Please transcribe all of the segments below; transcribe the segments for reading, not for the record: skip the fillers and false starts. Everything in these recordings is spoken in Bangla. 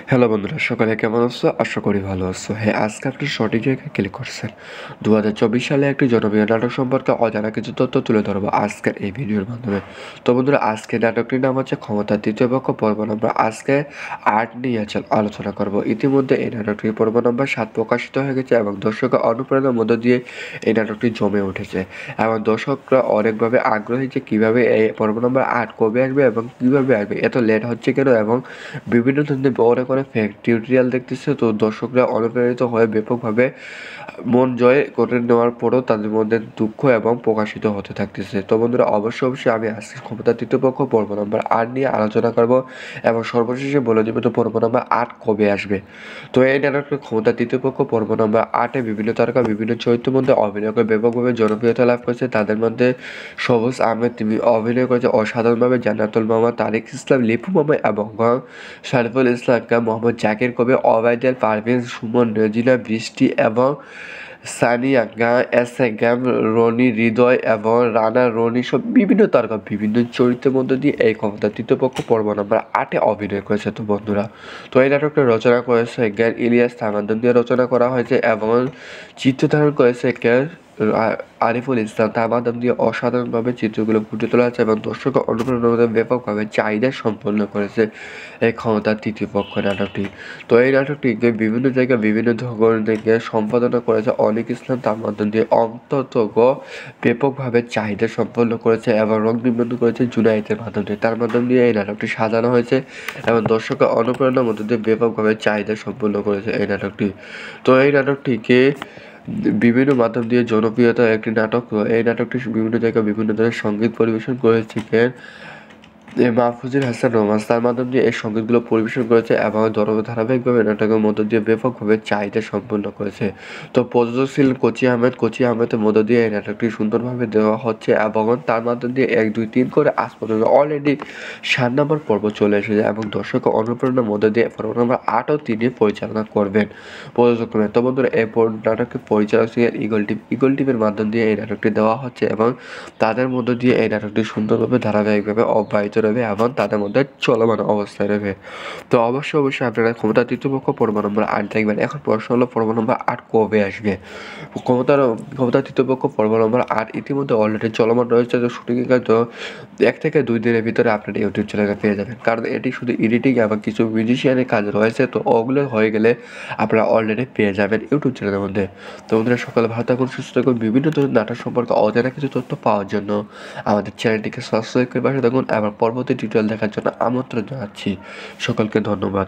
হ্যালো বন্ধুরা, সকালে কেমন আছো? আশা করি ভালো আছো। হ্যাঁ, আজকে আপনি সঠিক জায়গায় ক্লিক করছেন। 2024 সালে একটি জনপ্রিয় নাটক সম্পর্কে অজানা কিছু তথ্য তুলে ধরবো আজকের এই ভিডিওর মাধ্যমে। তো বন্ধুরা, আজকে নাটকটির নাম হচ্ছে ক্ষমতার তৃতীয় পক্ষ পর্ব নম্বর। আজকে আর্ট নিয়ে আলোচনা করব। ইতিমধ্যে এই নাটকটির পর্ব নম্বর 7 প্রকাশিত হয়ে গেছে এবং দর্শকের অনুপ্রেরণার মধ্য দিয়ে এই নাটকটি জমে উঠেছে এবং দর্শকরা অনেকভাবে আগ্রহী যে কীভাবে এই পর্ব নম্বর 8 কবে আসবে এবং কীভাবে আসবে, এত লেট হচ্ছে কেন, এবং বিভিন্ন ধরনের বড় করে ফেক টিউটোরিয়াল দেখতেছে। তো দর্শকরা অনুপ্রাণিত হয়ে ব্যাপকভাবে মন জয় করে নেওয়ার পরও তাদের মধ্যে দুঃখ এবং প্রকাশিত হতে থাকতেছে। তো বন্ধুরা, অবশ্যই আমি আজকে ক্ষমতার তৃতীয় পক্ষ পর্ব নম্বর 8 নিয়ে আলোচনা করব এবং সর্বশেষে বলে দেবো তো পর্ব নম্বর 8 কবে আসবে। তো এই নাটকের ক্ষমতার তৃতীয় পক্ষ পর্ব নম্বর 8-এ বিভিন্ন তারকা বিভিন্ন চরিত্রের মধ্যে অভিনয় করে ব্যাপকভাবে জনপ্রিয়তা লাভ করেছে। তাদের মধ্যে সবুজ আহমেদ, তিনি অভিনয় করেছে অসাধারণভাবে। জান্নাতুল মামা, তারিক ইসলাম, লিপু মামা এবং শরীফুল ইসলাম খান, মোহাম্মদ জাকির কবি, অবায়দুল, পারভেজ, সুমন, রেজিনা, বৃষ্টি এবং সানিয়া এস এ গ্যাম, রনি, হৃদয় এবং রানা রনি সব বিভিন্ন তারকা বিভিন্ন চরিত্রের মধ্যে দিয়ে এই ক্ষমতার তৃতীয় পক্ষ পর্ব নম্বর 8-এ অভিনয় করেছে। তো বন্ধুরা, তো এই নাটকটা রচনা করেছে জ্ঞান ইলিয়াস, তামাদ্দুন দিয়ে রচনা করা হয়েছে এবং চিত্রধারণ করেছে আরিফুল ইসলাম। তার মাধ্যম দিয়ে অসাধারণভাবে চিত্রগুলো ফুটে তোলা আছে এবং দর্শকের অনুপ্রেরণা ব্যাপকভাবে চাহিদা সম্পন্ন করেছে এই ক্ষমতার তৃতীয় পক্ষ নাটকটি। তো এই নাটকটিকে বিভিন্ন জায়গায় বিভিন্ন ধরনের থেকে সম্পাদনা করেছে অনিক ইসলাম। তার মাধ্যম দিয়ে ব্যাপকভাবে চাহিদা সম্পন্ন করেছে এবং রং নিবন্ধন করেছে জুনাইদের মাধ্যমে। তার মাধ্যম দিয়ে এই নাটকটি সাজানো হয়েছে এবং দর্শকের অনুপ্রেরণার মধ্যে দিয়ে ব্যাপকভাবে চাহিদা সম্পন্ন করেছে এই নাটকটি। তো এই নাটকটিকে বিভিন্ন মাধ্যম দিয়ে জনপ্রিয়তা একটি নাটক। এই নাটকটি বিভিন্ন জায়গায় বিভিন্ন ধরনের সঙ্গীত পরিবেশন করেছিলেন মাহফুজুর হাসান রোমান্স। তার মাধ্যম দিয়ে এই সঙ্গীতগুলো পরিবেশন করেছে এবং ধারাবাহিকভাবে নাটকের মধ্য দিয়ে ব্যাপকভাবে চাহিদা সম্পন্ন করেছে। তো প্রযোজক ছিলেন কোচি আহমেদের মধ্য দিয়ে এই নাটকটি সুন্দরভাবে দেওয়া হচ্ছে এবং তার মাধ্যম দিয়ে 1, 2, 3 করে আজ পর্যন্ত অলরেডি 7 নম্বর পর্ব চলে এসেছে এবং দর্শকের অনুপ্রেরণার মধ্যে দিয়ে পর্ব নম্বর 8ও তিনি পরিচালনা করবেন প্রযোজক। তো বন্ধুরা, এই নাটকের পরিচালক ছিলেন ইগল টিভির মাধ্যম দিয়ে এই নাটকটি দেওয়া হচ্ছে এবং তাদের মধ্য দিয়ে এই নাটকটি সুন্দরভাবে ধারাবাহিকভাবে অব্যাহত রবে এবং তাদের মধ্যে চলমান অবস্থায় রবে। তো অবশ্যই আপনারা ক্ষমতা তৃতীয় পক্ষ পর্ব নম্বর 8 দেখবেন। এখন প্রশ্ন হলো পর্ব নম্বর 8 কবে আসবে? ক্ষমতা তৃতীয় পক্ষ পর্ব নম্বর 8 ইতিমধ্যে অলরেডি চলমান রয়েছে। তো শুটিংয়ের কাজ 1 থেকে 2 দিনের ভিতরে আপনারা ইউটিউব চ্যানেলে পেয়ে যাবেন, কারণ এটি শুধু এডিটিং এবং কিছু মিউজিশিয়ানের কাজ রয়েছে। তো ওগুলো হয়ে গেলে আপনারা অলরেডি পেয়ে যাবেন ইউটিউব চ্যানেলের মধ্যে। তো বন্ধুরা, সকালে ভালো থাকুন, সুস্থ থাকুন। বিভিন্ন ধরনের নাটক সম্পর্কে অজানা কিছু তথ্য পাওয়ার জন্য আমাদের চ্যানেলটিকে সাবস্ক্রাইব করে পাশে থাকুন এবং পরবর্তী টিউটোরিয়াল দেখার জন্য আমন্ত্রণ জানাচ্ছি। সকলকে ধন্যবাদ।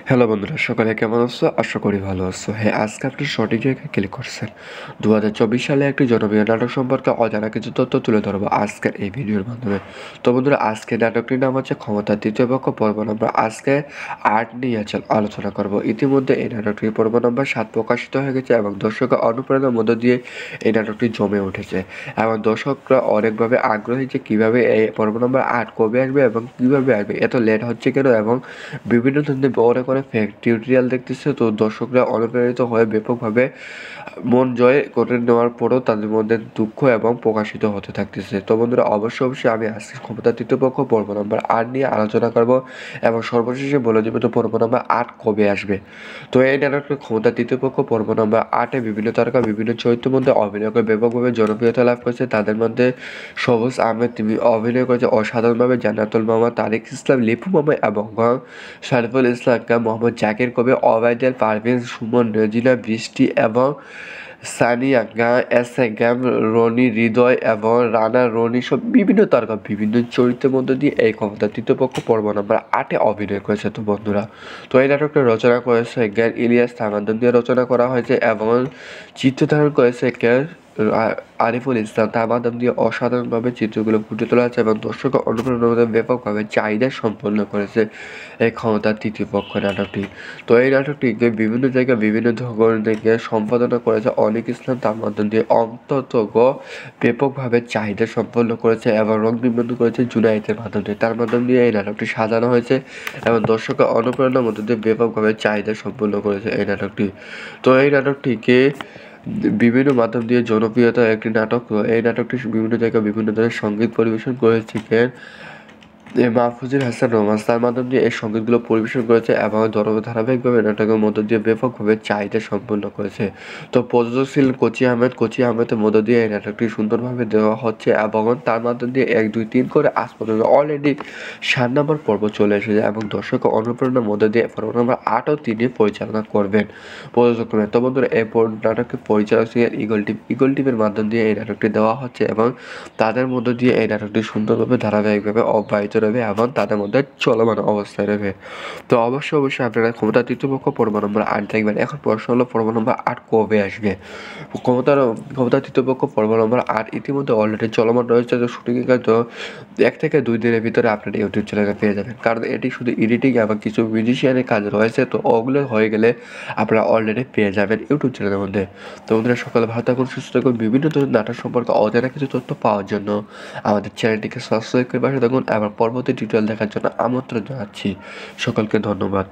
হ্যালো বন্ধুরা, সকালে কেমন আছো? আশা করি ভালো আছো। হ্যাঁ, আজকে আপনি সঠিক জায়গায় ক্লিক করছেন। 2024 সালে একটি জনপ্রিয় নাটক সম্পর্কে অজানা কিছু তথ্য তুলে ধরবো আজকের এই ভিডিওর মাধ্যমে। তো বন্ধুরা, আজকে নাটকটির নাম হচ্ছে ক্ষমতার তৃতীয় পক্ষ পর্ব নম্বর। আজকে আর্ট নিয়ে আলোচনা করব। ইতিমধ্যে এই নাটকটির পর্ব নম্বর 7 প্রকাশিত হয়ে গেছে এবং দর্শকের অনুপ্রেরণার মধ্য দিয়ে এই নাটকটি জমে উঠেছে এবং দর্শকরা অনেকভাবে আগ্রহী যে কীভাবে এই পর্ব নম্বর 8 কবে আসবে এবং কীভাবে আসবে, এত লেট হচ্ছে কেন, এবং বিভিন্ন ধরনের বড় করে ফেক টিউটোরিয়াল দেখতেছে। তো দর্শকরা অনুপ্রাণিত হয়ে ব্যাপকভাবে মন জয় করে নেওয়ার পরও তাদের মধ্যে দুঃখ এবং প্রকাশিত হতে থাকতেছে। তো বন্ধুরা, অবশ্যই আমি আজকে ক্ষমতার তৃতীয় পক্ষ পর্ব নম্বর 8 নিয়ে আলোচনা করব এবং সর্বশেষে বলে দেবো তো পর্ব নম্বর 8 কবে আসবে। তো এই নাটকের ক্ষমতার তৃতীয় পক্ষ পর্ব নম্বর 8-এ বিভিন্ন তারকা বিভিন্ন চরিত্রের মধ্যে অভিনয় করে ব্যাপকভাবে জনপ্রিয়তা লাভ করেছে। তাদের মধ্যে সবুজ আহমেদ, তিনি অভিনয় করেছে অসাধারণভাবে। জান্নাতুল মামা, তারিক ইসলাম, লিপু মামা এবং শরীফুল ইসলাম খান, মোহাম্মদ জাকির কবি, অবায়দুল, পারভেজ, সুমন, রেজিনা, বৃষ্টি এবং সানিয়া এস এ গ্যাম, রনি, হৃদয় এবং রানা রনি সব বিভিন্ন তারকা বিভিন্ন চরিত্রের মধ্যে দিয়ে এই ক্ষমতার তৃতীয় পক্ষ পর্ব নম্বর 8-এ অভিনয় করেছে। তো বন্ধুরা, তো এই নাটকটা রচনা করেছে জ্ঞান ইলিয়াস, তামাদ্দুন দিয়ে রচনা করা হয়েছে এবং চিত্রধারণ করেছে আরিফুল ইসলাম। তার মাধ্যম দিয়ে অসাধারণভাবে চিত্রগুলো ফুটে তোলা আছে এবং দর্শকের অনুপ্রেরণা ব্যাপকভাবে চাহিদা সম্পন্ন করেছে এই ক্ষমতার তৃতীয় পক্ষ নাটকটি। তো এই নাটকটিকে বিভিন্ন জায়গায় বিভিন্ন ধরনের থেকে সম্পাদনা করেছে অনিক ইসলাম। তার মাধ্যম দিয়ে ব্যাপকভাবে চাহিদা সম্পন্ন করেছে এবং রং নিবন্ধন করেছে জুনাইদের মাধ্যমে। তার মাধ্যম দিয়ে এই নাটকটি সাজানো হয়েছে এবং দর্শকের অনুপ্রেরণার মধ্যে দিয়ে ব্যাপকভাবে চাহিদা সম্পন্ন করেছে এই নাটকটি। তো এই নাটকটিকে বিভিন্ন মাধ্যম দিয়ে জনপ্রিয়তা একটি নাটক। এই নাটকটি বিভিন্ন জায়গায় বিভিন্ন ধরনের সঙ্গীত পরিবেশন করেছিলেন মাহফুজুর হাসান রোমান্স তার মাধ্যমে দিয়ে এই সংগীতগুলো পরিবেশন করেছে এবং ধারাবাহিকভাবে নাটকের মধ্য দিয়ে ব্যাপকভাবে চাহিদা সম্পন্ন করেছে। তো প্রযোজক ছিলেন কোচি আহমেদের মধ্য দিয়ে এই নাটকটি সুন্দরভাবে দেওয়া হচ্ছে এবং তার মাধ্যম দিয়ে 1, 2, 3 করে আজ পর্যন্ত অলরেডি 7 নম্বর পর্ব চলে এসেছে এবং দর্শকের অনুপ্রেরণার মধ্য দিয়ে পর্ব নম্বর 8 ও তিনি পরিচালনা করবেন প্রযোজক। তো বন্ধুরা এই নাটকের পরিচালক ছিলেন ইগল টিভির মাধ্যম দিয়ে এই নাটকটি দেওয়া হচ্ছে এবং তাদের মধ্য দিয়ে এই নাটকটি সুন্দরভাবে ধারাবাহিকভাবে অব্যাহত রবে এবং তাদের মধ্যে চলমান অবস্থায় রবে। তো অবশ্যই আপনারা ক্ষমতা তৃতীয়পক্ষ পর্ব নম্বর 8 দেখবেন। এখন প্রশ্ন হলো পর্ব নম্বর 8 কবে আসবে? ক্ষমতা তৃতীয়পক্ষ পর্ব নম্বর 8 ইতিমধ্যে অলরেডি চলমান রয়েছে। তো শুটিং তো 1 থেকে 2 দিনের ভিতরে আপনারা ইউটিউব চ্যানেলে পেয়ে যাবেন, কারণ এটি শুধু এডিটিং এবং কিছু মিউজিশিয়ানের কাজ রয়েছে। তো ওগুলো হয়ে গেলে আপনারা অলরেডি পেয়ে যাবেন ইউটিউব চ্যানেলের মধ্যে। তো বন্ধুরা সকালে ভালো থাকুন, সুস্থ থাকুন। বিভিন্ন ধরনের নাটক সম্পর্কে অজানা কিছু তথ্য পাওয়ার জন্য আমাদের চ্যানেলটিকে সাবস্ক্রাইব করে পাশে থাকুন। আবার পরবর্তী টিউটোরিয়াল দেখার জন্য আমন্ত্রণ জানাচ্ছি। সকলকে ধন্যবাদ।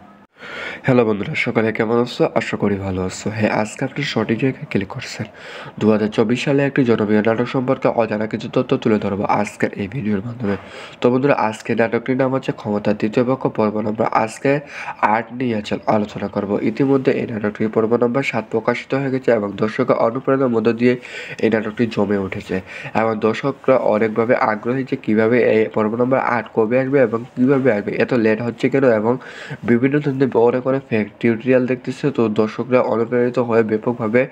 হ্যালো বন্ধুরা, সকালে কেমন আছো? আশা করি ভালো আছো। হ্যাঁ, আজকে আপনি সঠিক জায়গায় ক্লিক করছেন। 2024 সালে একটি জনপ্রিয় নাটক সম্পর্কে অজানা কিছু তথ্য তুলে ধরবো আজকের এই ভিডিওর মাধ্যমে। তো বন্ধুরা, আজকে নাটকটির নাম হচ্ছে ক্ষমতার দ্বিতীয় পক্ষ পর্ব নম্বর। আজকে 8 নিয়ে আলোচনা করব। ইতিমধ্যে এই নাটকটির পর্ব নম্বর 7 প্রকাশিত হয়ে গেছে এবং দর্শকের অনুপ্রেরণার মধ্য দিয়ে এই নাটকটি জমে উঠেছে এবং দর্শকরা অনেকভাবে আগ্রহী যে কীভাবে এই পর্ব নম্বর 8 কবে আসবে এবং কীভাবে আসবে, এত লেট হচ্ছে কেন, এবং বিভিন্ন ধরনের অনেক ফেক টিউটোরিয়াল দেখতেছে। তো দর্শকরা অনুপ্রাণিত হয়ে ব্যাপকভাবে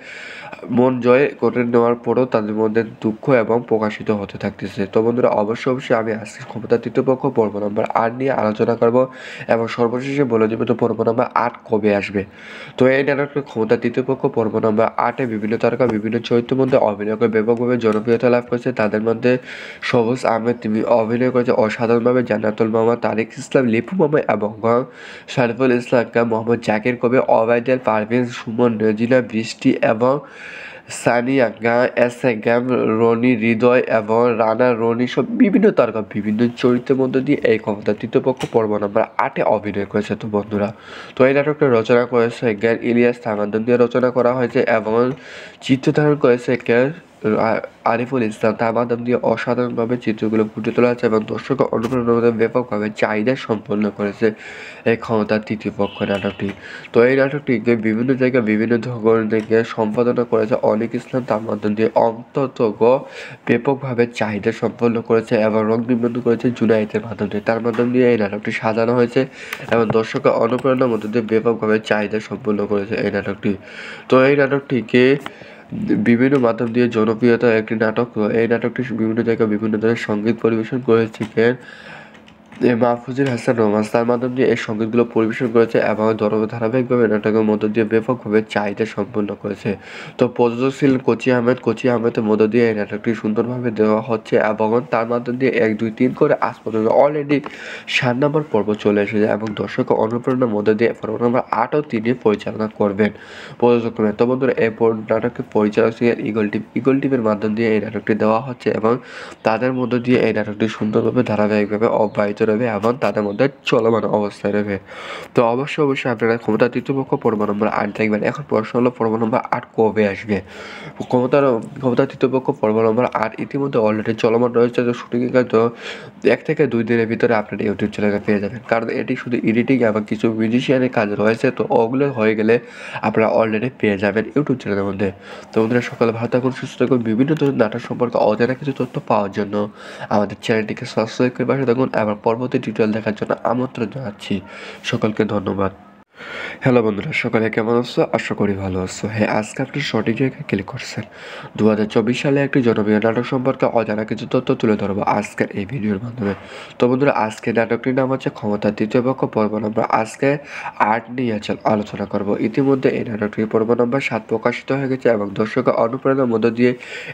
মন জয় করে নেওয়ার পরও তাদের মধ্যে দুঃখ এবং প্রকাশিত হতে থাকতেছে। তো বন্ধুরা, অবশ্যই আমি আজকে ক্ষমতা তৃতীয় পক্ষ পর্ব নম্বর 8 নিয়ে আলোচনা করব এবং সর্বশেষে বলে দেবো তো পর্ব নম্বর 8 কবে আসবে। তো এই নাটকের ক্ষমতা তৃতীয় পক্ষ পর্ব নম্বর 8-এ বিভিন্ন তারকা বিভিন্ন চরিত্রের মধ্যে অভিনয় করে ব্যাপকভাবে জনপ্রিয়তা লাভ করেছে। তাদের মধ্যে সবুজ আহমেদ তিনি অভিনয় করেছে অসাধারণভাবে, জান্নাতুল মামা, তারিক ইসলাম, লিপু মামা এবং শরীফুল ইসলাম, মোহাম্মদ জাকির কবি, ওবায়দুল, পারভেজ, সুমন, রেজিনা, বৃষ্টি এবং সানিয়া, এস এ রনি, হৃদয় এবং রানা রনি সব বিভিন্ন তারকা বিভিন্ন চরিত্রের মধ্যে দিয়ে এই ক্ষমতা তৃতীয় পক্ষ পর্ব নম্বর 8-এ অভিনয় করেছে। তো বন্ধুরা, তো এই নাটকটা রচনা করেছে জ্ঞান ইলিয়াস, তার মাধ্যম দিয়ে রচনা করা হয়েছে এবং চিত্রধারণ করেছে আরিফুল ইসলাম, তার মাধ্যম দিয়ে অসাধারণভাবে চিত্রগুলো ফুটে তোলা হয়েছে এবং দর্শকের অনুপ্রেরণা ব্যাপকভাবে চাহিদা সম্পন্ন করেছে এই ক্ষমতার তৃতীয় পক্ষ নাটকটি। তো এই নাটকটিকে বিভিন্ন জায়গায় বিভিন্ন ধরনের সম্পাদনা করেছে অনিক ইসলাম, তার মাধ্যম দিয়ে ব্যাপকভাবে চাহিদা সম্পন্ন করেছে এবং রং নিবন্ধন করেছে জুনায়েদের মাধ্যমে। তার মাধ্যম দিয়ে এই নাটকটি সাজানো হয়েছে এবং দর্শকের অনুপ্রেরণার মধ্য দিয়ে ব্যাপকভাবে চাহিদা সম্পন্ন করেছে এই নাটকটি। তো এই নাটকটিকে বিভিন্ন মাধ্যম দিয়ে জনপ্রিয়তা একটি নাটক। এই নাটকটি বিভিন্ন জায়গায় বিভিন্ন ধরনের সঙ্গীত পরিবেশন করেছে মাহফুজুর হাসান রোমান্স তার মাধ্যম দিয়ে এই সংগীতগুলো পরিবেশন করেছে এবং ধারাবাহিকভাবে নাটকের মধ্য দিয়ে ব্যাপকভাবে চাহিদা সম্পন্ন করেছে। তো প্রযোজক ছিলেন কোচি আহমেদের মধ্য দিয়ে এই নাটকটি সুন্দরভাবে দেওয়া হচ্ছে এবং তার মাধ্যম দিয়ে 1, 2, 3 করে আজ পর্যন্ত অলরেডি 7 নম্বর পর্ব চলে এসেছে এবং দর্শকের অনুপ্রেরণার মধ্য দিয়ে পর্ব নম্বর 8 ও তিনি পরিচালনা করবেন প্রযোজক। তো বন্ধুরা, এই নাটকের পরিচালক ছিলেন ইগল টিভির মাধ্যম দিয়ে এই নাটকটি দেওয়া হচ্ছে এবং তাদের মধ্য দিয়ে এই নাটকটি সুন্দরভাবে ধারাবাহিকভাবে অব্যাহত রবে এবং তাদের মধ্যে চলমান অবস্থায় রবে। তো অবশ্যই আপনারা ক্ষমতা তৃতীয় পক্ষ পর্ব নম্বর 8 দেখবেন। এখন প্রশ্ন হলো পর্ব নম্বর 8 কবে আসবে? ক্ষমতা তৃতীয় পক্ষ পর্ব নম্বর 8 ইতিমধ্যে অলরেডি চলমান রয়েছে। তো শুটিং তো 1 থেকে 2 দিনের ভিতরে আপনারা ইউটিউব চ্যানেলে পেয়ে যাবেন, কারণ এটি শুধু এডিটিং এবং কিছু মিউজিশিয়ানের কাজ রয়েছে। তো ওগুলো হয়ে গেলে আপনারা অলরেডি পেয়ে যাবেন ইউটিউব চ্যানেলের মধ্যে। তো বন্ধুরা সকালে ভালো থাকুন, সুস্থ থাকুন। বিভিন্ন ধরনের নাটক সম্পর্কে অজানা কিছু তথ্য পাওয়ার জন্য আমাদের চ্যানেলটিকে সাবস্ক্রাইব করে পাশে থাকুন। আবার পরবর্তী টিউটোরিয়াল দেখার জন্য আমন্ত্রণ জানাচ্ছি। সকলকে ধন্যবাদ। হ্যালো বন্ধুরা, সকালে কেমন আছো? আশা করি ভালো আছো। হ্যাঁ, আজকে আপনি সঠিক জায়গায় ক্লিক করছেন। 2024 সালে একটি জনপ্রিয় নাটক সম্পর্কে অজানা কিছু তথ্য তুলে ধরবো আজকের এই ভিডিওর মাধ্যমে। তো বন্ধুরা, আজকে নাটকটির নাম হচ্ছে ক্ষমতার দ্বিতীয় পক্ষ পর্ব নম্বর। আজকে 8 নিয়ে আলোচনা করব। ইতিমধ্যে এই নাটকটির পর্ব নম্বর 7 প্রকাশিত হয়ে গেছে এবং দর্শকের অনুপ্রেরণার মধ্য দিয়ে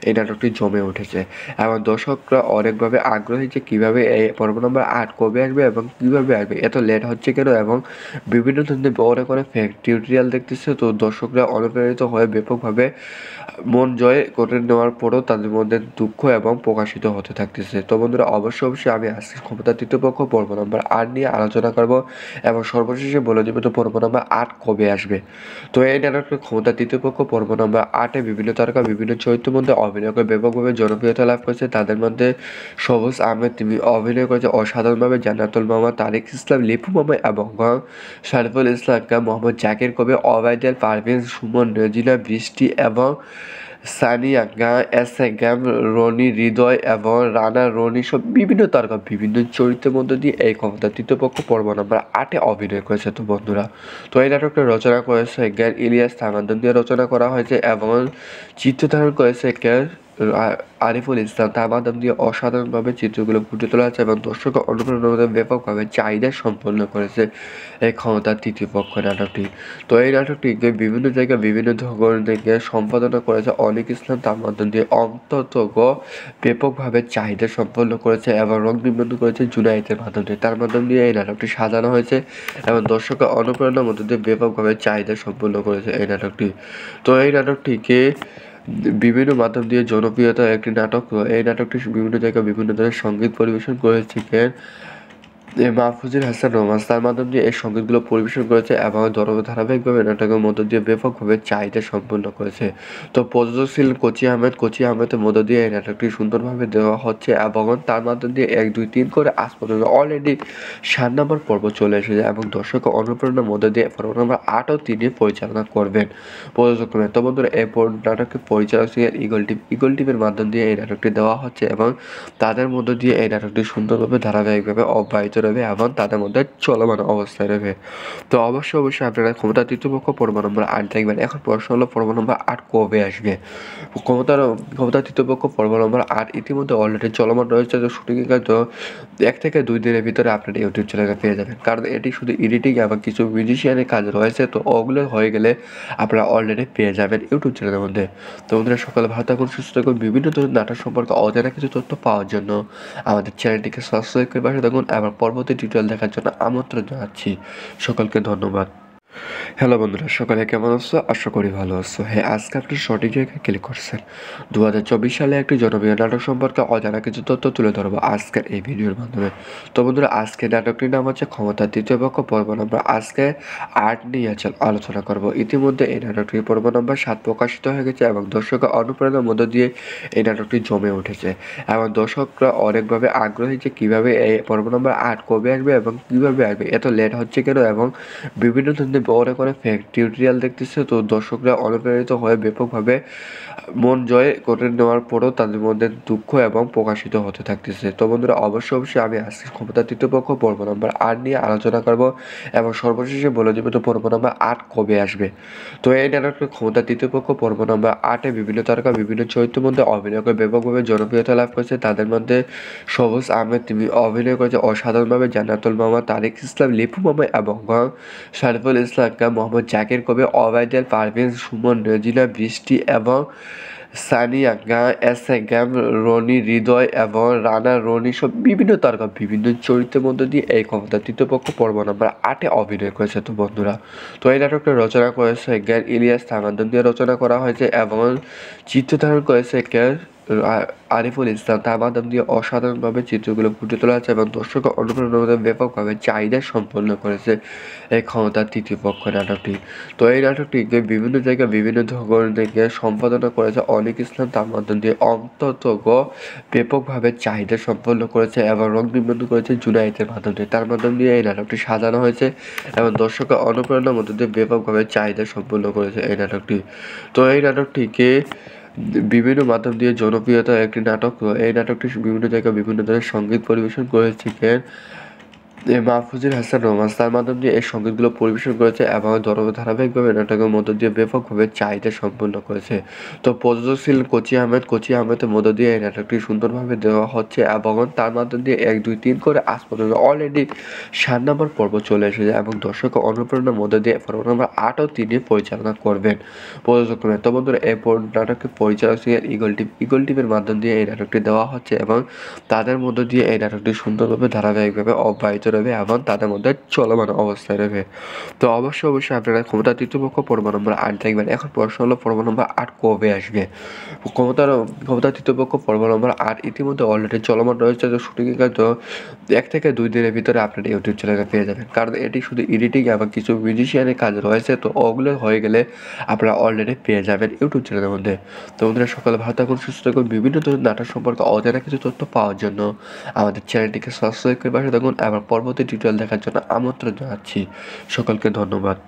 এই নাটকটি জমে উঠেছে এবং দর্শকরা অনেকভাবে আগ্রহী যে কীভাবে এই পর্ব নম্বর 8 কবে আসবে এবং কীভাবে আসবে, এত লেট হচ্ছে কেন, এবং বিভিন্ন ধরনের ব্যবহার করে ফেক টিউটোরিয়াল দেখতেছে, তো দর্শকরা অনুপ্রাণিত হয়ে ব্যাপকভাবে মন জয় করে নেওয়ার পরও তাদের মধ্যে দুঃখ এবং প্রকাশিত হতে থাকতেছে। তো বন্ধুরা অবশ্যই আমি আজকে ক্ষমতা তৃতীয় পক্ষ পর্ব নম্বর 8 নিয়ে আলোচনা করব এবং সর্বশেষে বলে দেবো তো পর্ব নম্বর 8 কবে আসবে। তো এই নাটকের ক্ষমতা তৃতীয় পক্ষ পর্ব নম্বর 8-এ বিভিন্ন তারকা বিভিন্ন চরিত্রের মধ্যে অভিনয় করে ব্যাপকভাবে জনপ্রিয়তা লাভ করেছে। তাদের মধ্যে সবুজ আহমেদ, তিনি অভিনয় করেছে অসাধারণভাবে। জান্নাতুল মামা, তারিক ইসলাম, লিপু মামা এবং শরীফুল ইসলাম খান, মোহাম্মদ জাকির কবি, অবায়দ আল, পারভেজ, সুমন, রেজিনা, বৃষ্টি এবং সানিয়া এস এ গ্যাম, রনি, হৃদয় এবং রানা রনি সব বিভিন্ন তারকা বিভিন্ন চরিত্রের মধ্যে দিয়ে এই ক্ষমতা তৃতীয় পক্ষ পর্ব নম্বর 8-এ অভিনয় করেছে। তো বন্ধুরা, তো এই নাটকটা রচনা করেছে জ্ঞান ইলিয়াস, তামাদ্দুন দিয়ে রচনা করা হয়েছে এবং চিত্রধারণ করেছে আরিফুল ইসলাম। তার মাধ্যম দিয়ে অসাধারণভাবে চিত্রগুলো ফুটে তোলা হয়েছে এবং দর্শকের অনুপ্রেরণা ব্যাপকভাবে চাহিদা সম্পন্ন করেছে এই ক্ষমতার তৃতীয় পক্ষ নাটকটি। তো এই নাটকটিকে বিভিন্ন জায়গায় বিভিন্ন ধরনের থেকে সম্পাদনা করেছে অনিক ইসলাম। তার মাধ্যম দিয়ে অন্তত ব্যাপকভাবে চাহিদা সম্পন্ন করেছে এবং রং নিবন্ধন করেছে জুনায়েদের মাধ্যমে। তার মাধ্যম দিয়ে এই নাটকটি সাজানো হয়েছে এবং দর্শকের অনুপ্রেরণার মধ্যে দিয়ে ব্যাপকভাবে চাহিদা সম্পন্ন করেছে এই নাটকটি। তো এই নাটকটিকে বিভিন্ন মাধ্যম দিয়ে জনপ্রিয়তা একটি নাটক। এই নাটকটি বিভিন্ন জায়গায় বিভিন্ন ধরনের সঙ্গীত পরিবেশন করেছিলেন মাহফুজুর হাসান রোমান্স। তার মাধ্যম দিয়ে এই সঙ্গীতগুলো পরিবেশন করেছে এবং ধারাবাহিকভাবে নাটকের মধ্য দিয়ে ব্যাপকভাবে চাহিদা সম্পন্ন করেছে। তো প্রযোজক ছিলেন কোচি আহমেদের মধ্য দিয়ে এই নাটকটি সুন্দরভাবে দেওয়া হচ্ছে এবং তার মাধ্যম দিয়ে 1, 2, 3 করে আজ পর্যন্ত অলরেডি 7 নম্বর পর্ব চলে এসেছে এবং দর্শকের অনুপ্রেরণার মধ্যে দিয়ে পর্ব নম্বর 8ও তিনি পরিচালনা করবেন প্রযোজক। তো বন্ধুরা, এই নাটকের পরিচালক ছিলেন ইগল টিভির মাধ্যম দিয়ে এই নাটকটি দেওয়া হচ্ছে এবং তাদের মধ্য দিয়ে এই নাটকটি সুন্দরভাবে ধারাবাহিকভাবে অব্যাহত রবে এবং তাদের মধ্যে চলমান অবস্থায় রবে। তো অবশ্যই আপনারা ক্ষমতা তৃতীয় পক্ষ পর্ব নম্বর 8 দেখবেন। এখন প্রশ্ন হলো পর্ব নম্বর 8 কবে আসবে। ক্ষমতা তৃতীয় পক্ষ পর্ব নম্বর 8 ইতিমধ্যে অলরেডি চলমান রয়েছে। তো শুটিং তো 1 থেকে 2 দিনের ভিতরে আপনারা ইউটিউব চ্যানেলে পেয়ে যাবেন, কারণ এটি শুধু এডিটিং এবং কিছু মিউজিশিয়ানের কাজ রয়েছে। তো ওগুলো হয়ে গেলে আপনারা অলরেডি পেয়ে যাবেন ইউটিউব চ্যানেলের মধ্যে। তো বন্ধুরা, সকালে ভালো থাকুন, সুস্থ থাকুন। বিভিন্ন ধরনের নাটক সম্পর্কে অজানা কিছু তথ্য পাওয়ার জন্য আমাদের চ্যানেলটিকে সাবস্ক্রাইব করে পাশে থাকুন এবং পরবর্তী টিউটোরিয়াল দেখার জন্য আমন্ত্রণ জানাচ্ছি। সকলকে ধন্যবাদ। হ্যালো বন্ধুরা, সকালে কেমন আছো? আশা করি ভালো আছো। হ্যাঁ, আজকে আপনি সঠিক জায়গায় ক্লিক করছেন। 2024 সালে একটি জনপ্রিয় নাটক সম্পর্কে অজানা কিছু তথ্য তুলে ধরবো আজকের এই ভিডিওর মাধ্যমে। তো বন্ধুরা, আজকে নাটকটির নাম হচ্ছে ক্ষমতার তৃতীয় পক্ষ পর্ব নম্বর। আজকে 8 নিয়ে আলোচনা করব। ইতিমধ্যে এই নাটকটির পর্ব নম্বর 7 প্রকাশিত হয়ে গেছে এবং দর্শকের অনুপ্রেরণার মধ্য দিয়ে এই নাটকটি জমে উঠেছে এবং দর্শকরা অনেকভাবে আগ্রহী যে কীভাবে এই পর্ব নম্বর 8 কবে আসবে এবং কীভাবে আসবে, এত লেট হচ্ছে কেন, এবং বিভিন্ন ধরনের ব্যবহার করে ফেক টিউটোরিয়াল দেখতেছে। তো দর্শকরা অনুপ্রাণিত হয়ে ব্যাপকভাবে মন জয় করে নেওয়ার পরও তাদের মধ্যে দুঃখ এবং প্রকাশিত হতে থাকতেছে। তো বন্ধুরা অবশ্যই আমি আজকে ক্ষমতা তৃতীয় পক্ষ পর্ব নম্বর 8 নিয়ে আলোচনা করব এবং সর্বশেষে বলে দেবো তো পর্ব নম্বর 8 কবে আসবে। তো এই নাটকের ক্ষমতা তৃতীয় পক্ষ পর্ব নম্বর 8-এ বিভিন্ন তারকা বিভিন্ন চরিত্রের মধ্যে অভিনয় করে ব্যাপকভাবে জনপ্রিয়তা লাভ করেছে। তাদের মধ্যে সবুজ আহমেদ, তিনি অভিনয় করেছে অসাধারণভাবে। জান্নাতুল মামা, তারিক ইসলাম, লিপু মামা এবং শরীফুল ইসলাম খান, মোহাম্মদ জাকির কবি, অবায়দ আল, পারভেজ, সুমন, রেজিনা, বৃষ্টি এবং সানিয়া এস এ গ্যাম, রনি, হৃদয় এবং রানা রনি সব বিভিন্ন তারকা বিভিন্ন চরিত্রের মধ্যে দিয়ে এই ক্ষমতা তৃতীয় পক্ষ পর্ব নম্বর 8-এ অভিনয় করেছে। তো বন্ধুরা, তো এই নাটকটা রচনা করেছে জ্ঞান ইলিয়াস, তামাদ্দুন দিয়ে রচনা করা হয়েছে এবং চিত্রধারণ করেছে আরিফুল ইসলাম। তার মাধ্যম দিয়ে অসাধারণভাবে চিত্রগুলো ফুটে তোলা হয়েছে এবং দর্শকের অনুপ্রেরণা ব্যাপকভাবে চাহিদা সম্পন্ন করেছে এই ক্ষমতার তৃতীয় পক্ষ নাটকটি। তো এই নাটকটিকে বিভিন্ন জায়গায় বিভিন্ন ধরনের থেকে সম্পাদনা করেছে অনিক ইসলাম। তার মাধ্যম দিয়ে অন্তত ব্যাপকভাবে চাহিদা সম্পন্ন করেছে এবং রং নিবন্ধন করেছে জুনায়েদের মাধ্যমে। তার মাধ্যম দিয়ে এই নাটকটি সাজানো হয়েছে এবং দর্শকের অনুপ্রেরণার মধ্যে দিয়ে ব্যাপকভাবে চাহিদা সম্পন্ন করেছে এই নাটকটি। তো এই নাটকটিকে বিভিন্ন মাধ্যম দিয়ে জনপ্রিয়তা একটি নাটক। এই নাটকটি বিভিন্ন জায়গায় বিভিন্ন ধরনের সঙ্গীত পরিবেশন করেছিলেন মাহফুজুর হাসান রোমান্স। তার মাধ্যম দিয়ে এই সঙ্গীতগুলো পরিবেশন করেছে এবং ধারাবাহিকভাবে নাটকের মধ্য দিয়ে ব্যাপকভাবে চাহিদা সম্পন্ন করেছে। তো প্রযোজক ছিলেন কোচি আহমেদের মধ্য দিয়ে এই নাটকটি সুন্দরভাবে দেওয়া হচ্ছে এবং তার মাধ্যম দিয়ে 1, 2, 3 করে আজ পর্যন্ত অলরেডি 7 নম্বর পর্ব চলে এসেছে এবং দর্শকের অনুপ্রেরণার মধ্য দিয়ে পর্ব নম্বর 8ও তিনি পরিচালনা করবেন প্রযোজক। তো বন্ধুরা, এই নাটকের পরিচালক ছিলেন ইগল টিভির মাধ্যম দিয়ে এই নাটকটি দেওয়া হচ্ছে এবং তাদের মধ্য দিয়ে এই নাটকটি সুন্দরভাবে ধারাবাহিকভাবে অব্যাহত রবে এবং তাদের মধ্যে চলমান অবস্থায় রবে। তো অবশ্যই আপনারা ক্ষমতা তৃতীয় পক্ষ পর্ব নম্বর 8 দেখবেন। এখন প্রশ্ন হলো পর্ব নম্বর 8 কবে আসবে? ক্ষমতা তৃতীয় পক্ষ পর্ব নম্বর 8 ইতিমধ্যে অলরেডি চলমান রয়েছে। তো শুটিং কিন্তু 1 থেকে 2 দিনের ভিতরে আপনারা ইউটিউব চ্যানেলে পেয়ে যাবেন, কারণ এটি শুধু এডিটিং এবং কিছু মিউজিশিয়ানের কাজ রয়েছে। তো ওগুলো হয়ে গেলে আপনারা অলরেডি পেয়ে যাবেন ইউটিউব চ্যানেলের মধ্যে। তো বন্ধুরা সকালে ভালো থাকুন, সুস্থ থাকুন। বিভিন্ন ধরনের নাটক সম্পর্কে অজানা কিছু তথ্য পাওয়ার জন্য আমাদের চ্যানেলটিকে সাবস্ক্রাইব করে পাশে থাকুন। আবার পরবর্তী টিউটোরিয়াল দেখার জন্য আমন্ত্রণ জানাচ্ছি। সকলকে ধন্যবাদ।